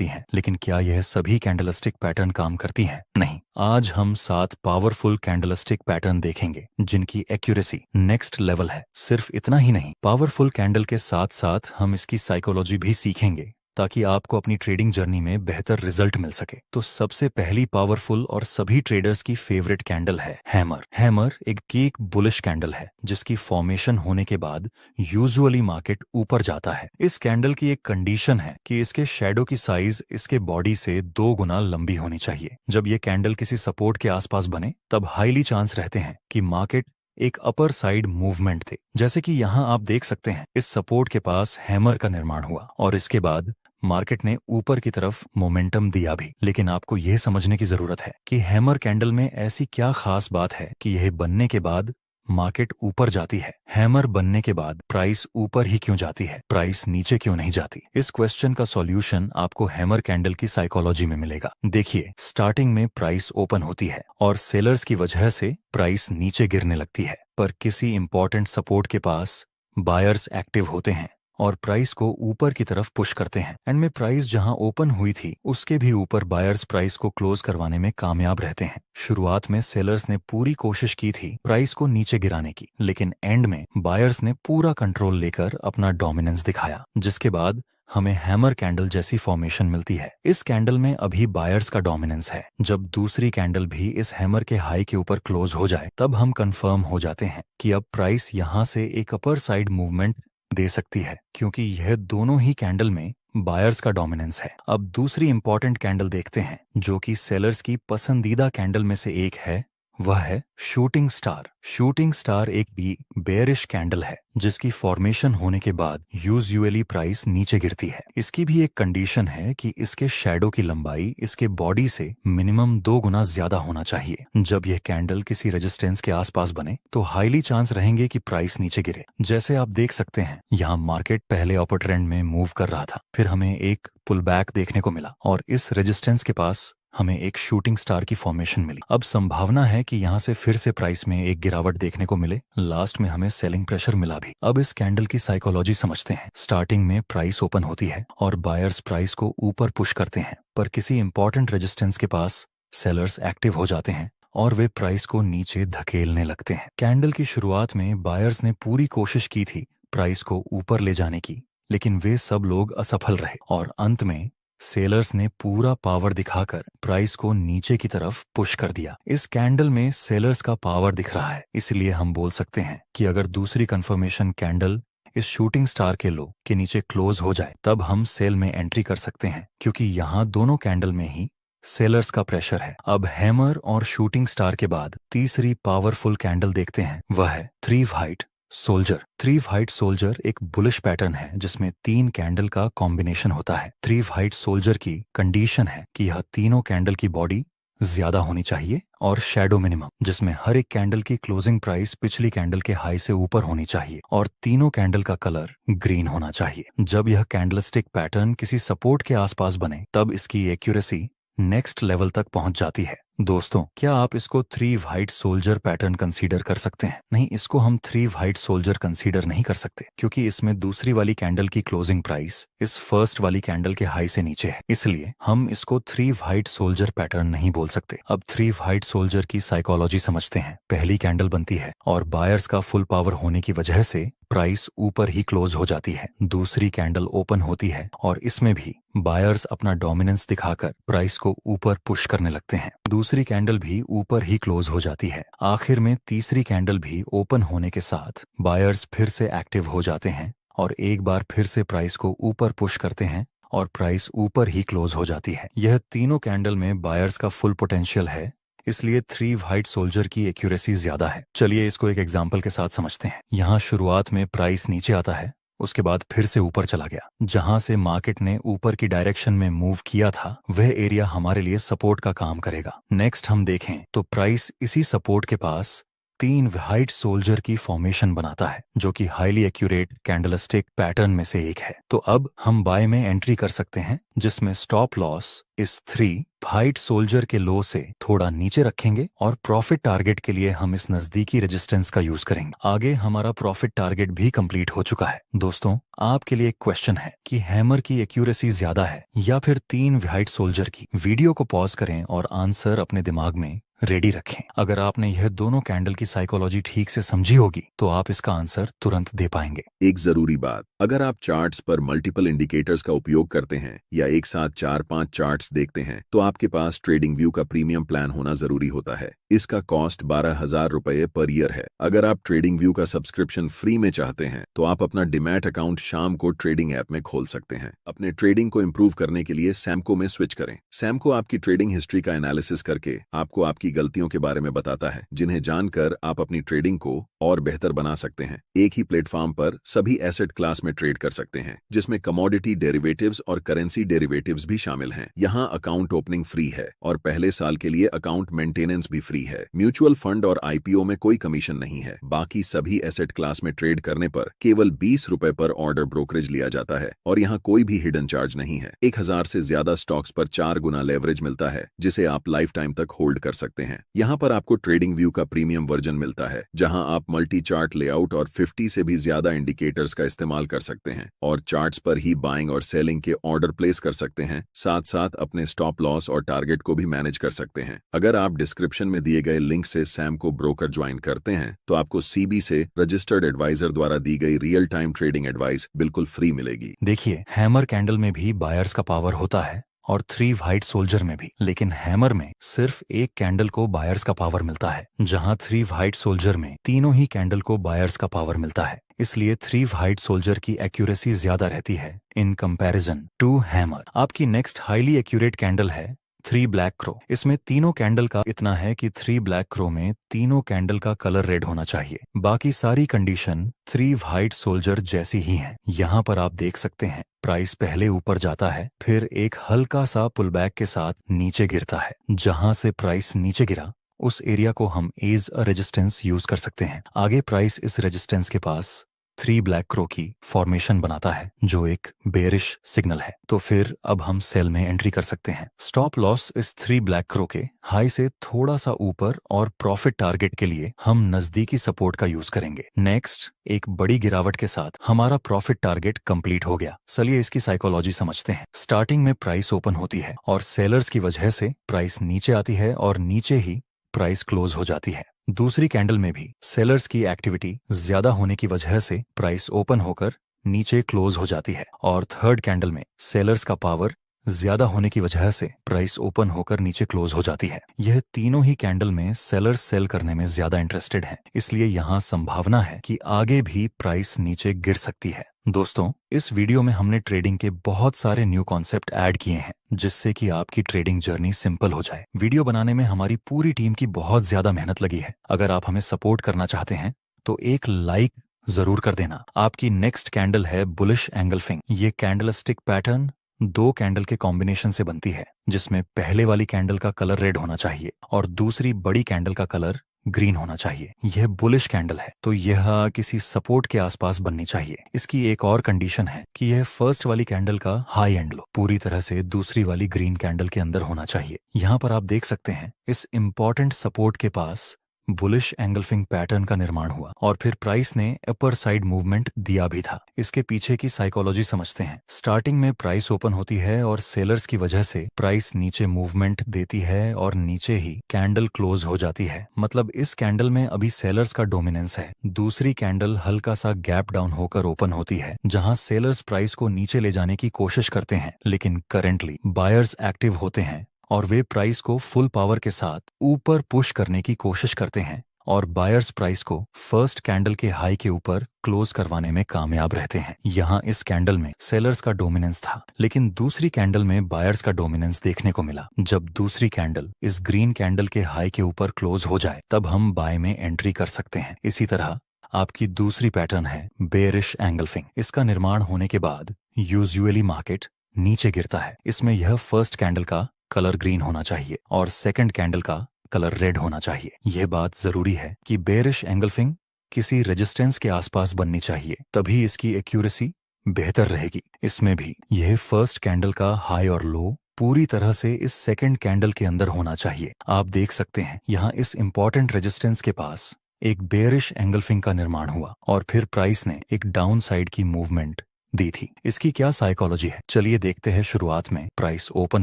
हैं, लेकिन क्या यह सभी कैंडलस्टिक पैटर्न काम करती हैं? नहीं। आज हम 7 पावरफुल कैंडलस्टिक पैटर्न देखेंगे जिनकी एक्यूरेसी नेक्स्ट लेवल है। सिर्फ इतना ही नहीं, पावरफुल कैंडल के साथ साथ हम इसकी साइकोलॉजी भी सीखेंगे ताकि आपको अपनी ट्रेडिंग जर्नी में बेहतर रिजल्ट मिल सके। तो सबसे पहली पावरफुल और सभी ट्रेडर्स की फेवरेट कैंडल है हैमर। हैमर एक कीक बुलिश कैंडल है जिसकी फॉर्मेशन होने के बाद यूजुअली मार्केट ऊपर जाता है। इस कैंडल की एक कंडीशन है कि इसके शैडो की साइज इसके बॉडी से 2 गुना लंबी होनी चाहिए। जब ये कैंडल किसी सपोर्ट के आसपास बने तब हाईली चांस रहते हैं कि मार्केट एक अपर साइड मूवमेंट थे, जैसे कि यहाँ आप देख सकते हैं। इस सपोर्ट के पास हैमर का निर्माण हुआ और इसके बाद मार्केट ने ऊपर की तरफ मोमेंटम दिया भी। लेकिन आपको यह समझने की जरूरत है कि हैमर कैंडल में ऐसी क्या खास बात है कि यह बनने के बाद मार्केट ऊपर जाती है। हैमर बनने के बाद प्राइस ऊपर ही क्यों जाती है, प्राइस नीचे क्यों नहीं जाती? इस क्वेश्चन का सॉल्यूशन आपको हैमर कैंडल की साइकोलॉजी में मिलेगा। देखिए, स्टार्टिंग में प्राइस ओपन होती है और सेलर्स की वजह से प्राइस नीचे गिरने लगती है, पर किसी इंपॉर्टेंट सपोर्ट के पास बायर्स एक्टिव होते हैं और प्राइस को ऊपर की तरफ पुश करते हैं। एंड में प्राइस जहां ओपन हुई थी उसके भी ऊपर बायर्स प्राइस को क्लोज करवाने में कामयाब रहते हैं। शुरुआत में सेलर्स ने पूरी कोशिश की थी प्राइस को नीचे गिराने की, लेकिन एंड में बायर्स ने पूरा कंट्रोल लेकर अपना डोमिनेंस दिखाया, जिसके बाद हमें हैमर कैंडल जैसी फॉर्मेशन मिलती है। इस कैंडल में अभी बायर्स का डोमिनेंस है। जब दूसरी कैंडल भी इस हैमर के हाई के ऊपर क्लोज हो जाए तब हम कंफर्म हो जाते हैं कि अब प्राइस यहां से एक अपर साइड मूवमेंट दे सकती है, क्योंकि यह दोनों ही कैंडल में बायर्स का डोमिनेंस है। अब दूसरी इंपॉर्टेंट कैंडल देखते हैं जो कि सेलर्स की पसंदीदा कैंडल में से एक है, वह है शूटिंग स्टार। शूटिंग स्टार एक भी बेयरिश कैंडल है जिसकी फॉर्मेशन होने के बाद यूजुअली प्राइस नीचे गिरती है। इसकी भी एक कंडीशन है कि इसके शैडो की लंबाई इसके बॉडी से मिनिमम 2 गुना ज्यादा होना चाहिए। जब यह कैंडल किसी रेजिस्टेंस के आसपास बने तो हाईली चांस रहेंगे कि प्राइस नीचे गिरे। जैसे आप देख सकते हैं, यहाँ मार्केट पहले अपर ट्रेंड में मूव कर रहा था, फिर हमें एक पुल बैक देखने को मिला और इस रेजिस्टेंस के पास हमें एक शूटिंग स्टार की फॉर्मेशन मिली। अब संभावना है कि यहाँ से फिर से प्राइस में एक गिरावट देखने को मिले। लास्ट में हमें सेलिंग प्रेशर मिला भी। अब इस कैंडल की साइकोलॉजी समझते हैं। स्टार्टिंग में प्राइस ओपन होती है और बायर्स प्राइस को ऊपर पुश करते हैं, पर किसी इंपॉर्टेंट रेजिस्टेंस के पास सेलर्स एक्टिव हो जाते हैं और वे प्राइस को नीचे धकेलने लगते हैं। कैंडल की शुरुआत में बायर्स ने पूरी कोशिश की थी प्राइस को ऊपर ले जाने की, लेकिन वे सब लोग असफल रहे और अंत में सेलर्स ने पूरा पावर दिखाकर प्राइस को नीचे की तरफ पुश कर दिया। इस कैंडल में सेलर्स का पावर दिख रहा है, इसलिए हम बोल सकते हैं कि अगर दूसरी कंफर्मेशन कैंडल इस शूटिंग स्टार के लो के नीचे क्लोज हो जाए तब हम सेल में एंट्री कर सकते हैं, क्योंकि यहाँ दोनों कैंडल में ही सेलर्स का प्रेशर है। अब हैमर और शूटिंग स्टार के बाद तीसरी पावरफुल कैंडल देखते हैं, वह है three height soldier. Three height soldier एक बुलिश पैटर्न है जिसमें 3 कैंडल का कॉम्बिनेशन होता है। थ्री हाइट सोल्जर की कंडीशन है कि यह तीनों कैंडल की बॉडी ज्यादा होनी चाहिए और शैडो मिनिमम, जिसमें हर एक कैंडल की क्लोजिंग प्राइस पिछली कैंडल के हाई से ऊपर होनी चाहिए और तीनों कैंडल का कलर ग्रीन होना चाहिए। जब यह कैंडलस्टिक पैटर्न किसी सपोर्ट के आसपास बने तब इसकी एक्यूरेसी नेक्स्ट लेवल तक पहुंच जाती है। दोस्तों, क्या आप इसको three height soldier pattern consider कर सकते हैं? नहीं, इसको हम थ्री हाइट सोल्जर कंसीडर नहीं कर सकते, क्योंकि इसमें दूसरी वाली कैंडल की क्लोजिंग प्राइस इस फर्स्ट वाली कैंडल के हाई से नीचे है, इसलिए हम इसको थ्री हाइट सोल्जर पैटर्न नहीं बोल सकते। अब थ्री हाइट सोल्जर की साइकोलॉजी समझते हैं। पहली कैंडल बनती है और बायर्स का फुल पावर होने की वजह से प्राइस ऊपर ही क्लोज हो जाती है। दूसरी कैंडल ओपन होती है और इसमें भी बायर्स अपना डोमिनेंस दिखाकर प्राइस को ऊपर पुश करने लगते हैं। दूसरी कैंडल भी ऊपर ही क्लोज हो जाती है। आखिर में तीसरी कैंडल भी ओपन होने के साथ बायर्स फिर से एक्टिव हो जाते हैं और एक बार फिर से प्राइस को ऊपर पुश करते हैं और प्राइस ऊपर ही क्लोज हो जाती है। यह तीनों कैंडल में बायर्स का फुल पोटेंशियल है, इसलिए थ्री हाइट सोल्जर की एक्यूरेसी ज्यादा है। चलिए इसको एक एग्जाम्पल के साथ समझते हैं। यहाँ शुरुआत में प्राइस नीचे आता है, उसके बाद फिर से ऊपर चला गया। जहां से मार्केट ने ऊपर की डायरेक्शन में मूव किया था वह एरिया हमारे लिए सपोर्ट का काम करेगा। नेक्स्ट हम देखें तो प्राइस इसी सपोर्ट के पास 3 व्हाइट सोल्जर की फॉर्मेशन बनाता है, जो कि हाईली एक्यूरेट कैंडलस्टिक पैटर्न में से एक है। तो अब हम बाय में एंट्री कर सकते हैं, जिसमें स्टॉप लॉस इस 3 व्हाइट सोल्जर के लो से थोड़ा नीचे रखेंगे और प्रॉफिट टारगेट के लिए हम इस नजदीकी रेजिस्टेंस का यूज करेंगे। आगे हमारा प्रॉफिट टारगेट भी कंप्लीट हो चुका है। दोस्तों, आपके लिए एक क्वेश्चन है कि हैमर की एक्यूरेसी ज्यादा है या फिर 3 व्हाइट सोल्जर की? वीडियो को पॉज करें और आंसर अपने दिमाग में रेडी रखें। अगर आपने यह दोनों कैंडल की साइकोलॉजी ठीक से समझी होगी तो आप इसका आंसर तुरंत दे पाएंगे। एक जरूरी बात, अगर आप चार्ट्स पर मल्टीपल इंडिकेटर्स का उपयोग करते हैं या एक साथ 4-5 चार्ट्स देखते हैं तो आपके पास ट्रेडिंग व्यू का प्रीमियम प्लान होना जरूरी होता है। इसका कॉस्ट 12,000 रुपए पर ईयर है। अगर आप ट्रेडिंग व्यू का सब्सक्रिप्शन फ्री में चाहते हैं तो आप अपना डिमैट अकाउंट शाम को ट्रेडिंग ऐप में खोल सकते हैं। अपने ट्रेडिंग को इम्प्रूव करने के लिए सैमको में स्विच करें। सैमको आपकी ट्रेडिंग हिस्ट्री का एनालिसिस करके आपको आपकी गलतियों के बारे में बताता है, जिन्हें जानकर आप अपनी ट्रेडिंग को और बेहतर बना सकते हैं। एक ही प्लेटफॉर्म पर सभी एसेट क्लास में ट्रेड कर सकते हैं, जिसमें कमोडिटी डेरिवेटिव्स और करेंसी डेरिवेटिव्स भी शामिल हैं। यहाँ अकाउंट ओपनिंग फ्री है और पहले साल के लिए अकाउंट मेंटेनेंस भी फ्री है। म्यूचुअल फंड और आईपीओ में कोई कमीशन नहीं है। बाकी सभी एसेट क्लास में ट्रेड करने पर केवल 20 रुपए पर ऑर्डर ब्रोकरेज लिया जाता है और यहाँ कोई भी हिडन चार्ज नहीं है। 1000 से ज्यादा स्टॉक्स पर 4 गुना लेवरेज मिलता है, जिसे आप लाइफ टाइम तक होल्ड कर सकते हैं। यहाँ पर आपको ट्रेडिंग व्यू का प्रीमियम वर्जन मिलता है, जहाँ आप मल्टी चार्ट लेआउट और 50 से भी ज्यादा इंडिकेटर्स का इस्तेमाल कर सकते हैं और चार्ट्स पर ही बाइंग और सेलिंग के ऑर्डर प्लेस कर सकते हैं। साथ साथ अपने स्टॉप लॉस और टारगेट को भी मैनेज कर सकते हैं। अगर आप डिस्क्रिप्शन में दिए गए लिंक से सैमको ब्रोकर ज्वाइन करते हैं तो आपको सीबी से रजिस्टर्ड एडवाइजर द्वारा दी गई रियल टाइम ट्रेडिंग एडवाइस बिल्कुल फ्री मिलेगी। देखिए, हैमर कैंडल में भी बायर्स का पावर होता है और 3 व्हाइट सोल्जर में भी, लेकिन हैमर में सिर्फ एक कैंडल को बायर्स का पावर मिलता है, जहां 3 व्हाइट सोल्जर में तीनों ही कैंडल को बायर्स का पावर मिलता है। इसलिए 3 व्हाइट सोल्जर की एक्यूरेसी ज्यादा रहती है इन कंपैरिजन टू हैमर। आपकी नेक्स्ट हाईली एक्यूरेट कैंडल है 3 ब्लैक क्रो। इसमें तीनों कैंडल का इतना है कि 3 ब्लैक क्रो में तीनों कैंडल का कलर रेड होना चाहिए। बाकी सारी कंडीशन 3 व्हाइट सोल्जर जैसी ही हैं। यहाँ पर आप देख सकते हैं, प्राइस पहले ऊपर जाता है, फिर एक हल्का सा पुलबैक के साथ नीचे गिरता है। जहां से प्राइस नीचे गिरा उस एरिया को हम एज अ रेजिस्टेंस यूज कर सकते हैं। आगे प्राइस इस रेजिस्टेंस के पास 3 ब्लैक क्रो की फॉर्मेशन बनाता है, जो एक बेरिश सिग्नल है। तो फिर अब हम सेल में एंट्री कर सकते हैं। स्टॉप लॉस इस 3 ब्लैक क्रो के हाई से थोड़ा सा ऊपर और प्रॉफिट टारगेट के लिए हम नजदीकी सपोर्ट का यूज करेंगे। नेक्स्ट, एक बड़ी गिरावट के साथ हमारा प्रॉफिट टारगेट कंप्लीट हो गया। चलिए इसकी साइकोलॉजी समझते हैं। स्टार्टिंग में प्राइस ओपन होती है और सेलर्स की वजह से प्राइस नीचे आती है और नीचे ही प्राइस क्लोज हो जाती है। दूसरी कैंडल में भी सेलर्स की एक्टिविटी ज्यादा होने की वजह से प्राइस ओपन होकर नीचे क्लोज हो जाती है और थर्ड कैंडल में सेलर्स का पावर ज्यादा होने की वजह से प्राइस ओपन होकर नीचे क्लोज हो जाती है। यह तीनों ही कैंडल में सेलर्स सेल करने में ज्यादा इंटरेस्टेड हैं, इसलिए यहाँ संभावना है कि आगे भी प्राइस नीचे गिर सकती है। दोस्तों, इस वीडियो में हमने ट्रेडिंग के बहुत सारे न्यू कॉन्सेप्ट ऐड किए हैं, जिससे कि आपकी ट्रेडिंग जर्नी सिंपल हो जाए। वीडियो बनाने में हमारी पूरी टीम की बहुत ज्यादा मेहनत लगी है। अगर आप हमें सपोर्ट करना चाहते हैं तो एक लाइक जरूर कर देना। आपकी नेक्स्ट कैंडल है बुलिश एंगल्फिंग। ये कैंडलस्टिक पैटर्न 2 कैंडल के कॉम्बिनेशन से बनती है, जिसमें पहले वाली कैंडल का कलर रेड होना चाहिए और दूसरी बड़ी कैंडल का कलर ग्रीन होना चाहिए। यह बुलिश कैंडल है तो यह किसी सपोर्ट के आसपास बननी चाहिए। इसकी एक और कंडीशन है कि यह फर्स्ट वाली कैंडल का हाई एंड लो पूरी तरह से दूसरी वाली ग्रीन कैंडल के अंदर होना चाहिए। यहाँ पर आप देख सकते हैं, इस इंपॉर्टेंट सपोर्ट के पास बुलिश एंगल्फिंग पैटर्न का निर्माण हुआ और फिर प्राइस ने अपर साइड मूवमेंट दिया भी था। इसके पीछे की साइकोलॉजी समझते हैं। स्टार्टिंग में प्राइस ओपन होती है और सेलर्स की वजह से प्राइस नीचे मूवमेंट देती है और नीचे ही कैंडल क्लोज हो जाती है। मतलब इस कैंडल में अभी सेलर्स का डोमिनेंस है। दूसरी कैंडल हल्का सा गैप डाउन होकर ओपन होती है, जहां सेलर्स प्राइस को नीचे ले जाने की कोशिश करते हैं, लेकिन करेंटली बायर्स एक्टिव होते हैं और वे प्राइस को फुल पावर के साथ ऊपर पुश करने की कोशिश करते हैं और बायर्स प्राइस को फर्स्ट कैंडल के हाई के ऊपर क्लोज करवाने में कामयाब रहते हैं। यहाँ इस कैंडल में सेलर्स का डोमिनेंस था, लेकिन दूसरी कैंडल में बायर्स का डोमिनेंस देखने को मिला। जब दूसरी कैंडल इस ग्रीन कैंडल के हाई के ऊपर क्लोज हो जाए तब हम बाय में एंट्री कर सकते हैं। इसी तरह आपकी दूसरी पैटर्न है बेरिश एंगल्फिंग। इसका निर्माण होने के बाद यूजुअली मार्केट नीचे गिरता है। इसमें यह फर्स्ट कैंडल का कलर ग्रीन होना चाहिए और सेकंड कैंडल का कलर रेड होना चाहिए। यह बात जरूरी है कि बेरिश एंगल्फिंग किसी रेजिस्टेंस के आसपास बननी चाहिए, तभी इसकी एक्यूरेसी बेहतर रहेगी। इसमें भी यह फर्स्ट कैंडल का हाई और लो पूरी तरह से इस सेकंड कैंडल के अंदर होना चाहिए। आप देख सकते हैं यहाँ इस इंपॉर्टेंट रेजिस्टेंस के पास एक बेरिश एंगल्फिंग का निर्माण हुआ और फिर प्राइस ने एक डाउन साइड की मूवमेंट दी थी। इसकी क्या साइकोलॉजी है, चलिए देखते हैं। शुरुआत में प्राइस ओपन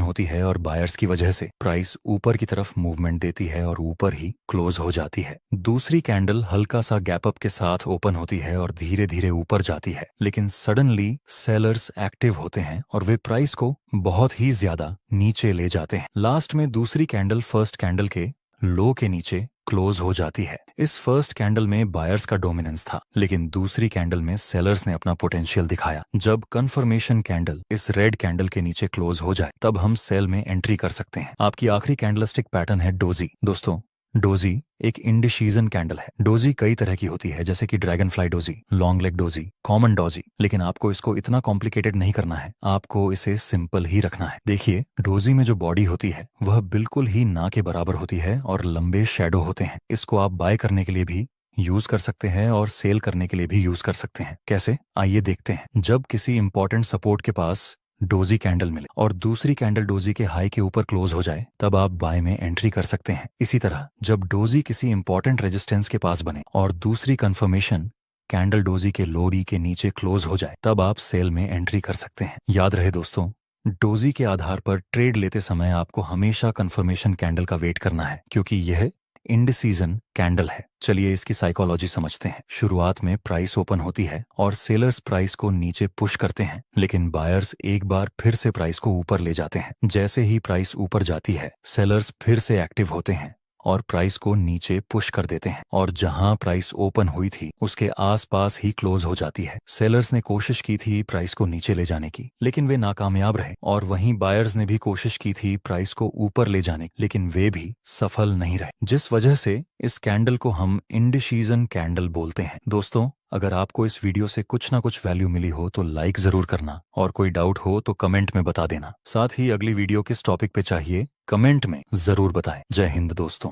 होती है और बायर्स की वजह से प्राइस ऊपर की तरफ मूवमेंट देती है और ऊपर ही क्लोज हो जाती है। दूसरी कैंडल हल्का सा गैप अप के साथ ओपन होती है और धीरे धीरे ऊपर जाती है, लेकिन सडनली सेलर्स एक्टिव होते हैं और वे प्राइस को बहुत ही ज्यादा नीचे ले जाते हैं। लास्ट में दूसरी कैंडल फर्स्ट कैंडल के लो के नीचे क्लोज हो जाती है। इस फर्स्ट कैंडल में बायर्स का डोमिनेंस था, लेकिन दूसरी कैंडल में सेलर्स ने अपना पोटेंशियल दिखाया। जब कंफर्मेशन कैंडल इस रेड कैंडल के नीचे क्लोज हो जाए तब हम सेल में एंट्री कर सकते हैं। आपकी आखिरी कैंडलस्टिक पैटर्न है डोजी। दोस्तों, डोजी एक इंडिसीजन कैंडल है। डोजी कई तरह की होती है, जैसे कि dragon fly doji, long leg doji, common doji, लेकिन आपको इसको इतना कॉम्प्लिकेटेड नहीं करना है, आपको इसे सिंपल ही रखना है। देखिए, डोजी में जो बॉडी होती है वह बिल्कुल ही ना के बराबर होती है और लंबे शेडो होते हैं। इसको आप बाय करने के लिए भी यूज कर सकते हैं और सेल करने के लिए भी यूज कर सकते हैं। कैसे, आइए देखते हैं। जब किसी इंपॉर्टेंट सपोर्ट के पास डोजी कैंडल मिले और दूसरी कैंडल डोजी के हाई के ऊपर क्लोज हो जाए तब आप बाय में एंट्री कर सकते हैं। इसी तरह जब डोजी किसी इंपॉर्टेंट रेजिस्टेंस के पास बने और दूसरी कंफर्मेशन कैंडल डोजी के लोरी के नीचे क्लोज हो जाए तब आप सेल में एंट्री कर सकते हैं। याद रहे दोस्तों, डोजी के आधार पर ट्रेड लेते समय आपको हमेशा कंफर्मेशन कैंडल का वेट करना है, क्योंकि यह इंडिसीजन कैंडल है। चलिए इसकी साइकोलॉजी समझते हैं। शुरुआत में प्राइस ओपन होती है और सेलर्स प्राइस को नीचे पुश करते हैं, लेकिन बायर्स एक बार फिर से प्राइस को ऊपर ले जाते हैं। जैसे ही प्राइस ऊपर जाती है, सेलर्स फिर से एक्टिव होते हैं और प्राइस को नीचे पुश कर देते हैं और जहां प्राइस ओपन हुई थी उसके आसपास ही क्लोज हो जाती है। सेलर्स ने कोशिश की थी प्राइस को नीचे ले जाने की, लेकिन वे नाकामयाब रहे, और वहीं बायर्स ने भी कोशिश की थी प्राइस को ऊपर ले जाने की, लेकिन वे भी सफल नहीं रहे, जिस वजह से इस कैंडल को हम इंडिसीजन कैंडल बोलते हैं। दोस्तों, अगर आपको इस वीडियो से कुछ ना कुछ वैल्यू मिली हो तो लाइक जरूर करना, और कोई डाउट हो तो कमेंट में बता देना। साथ ही अगली वीडियो किस टॉपिक पे चाहिए कमेंट में जरूर बताएं। जय हिंद दोस्तों।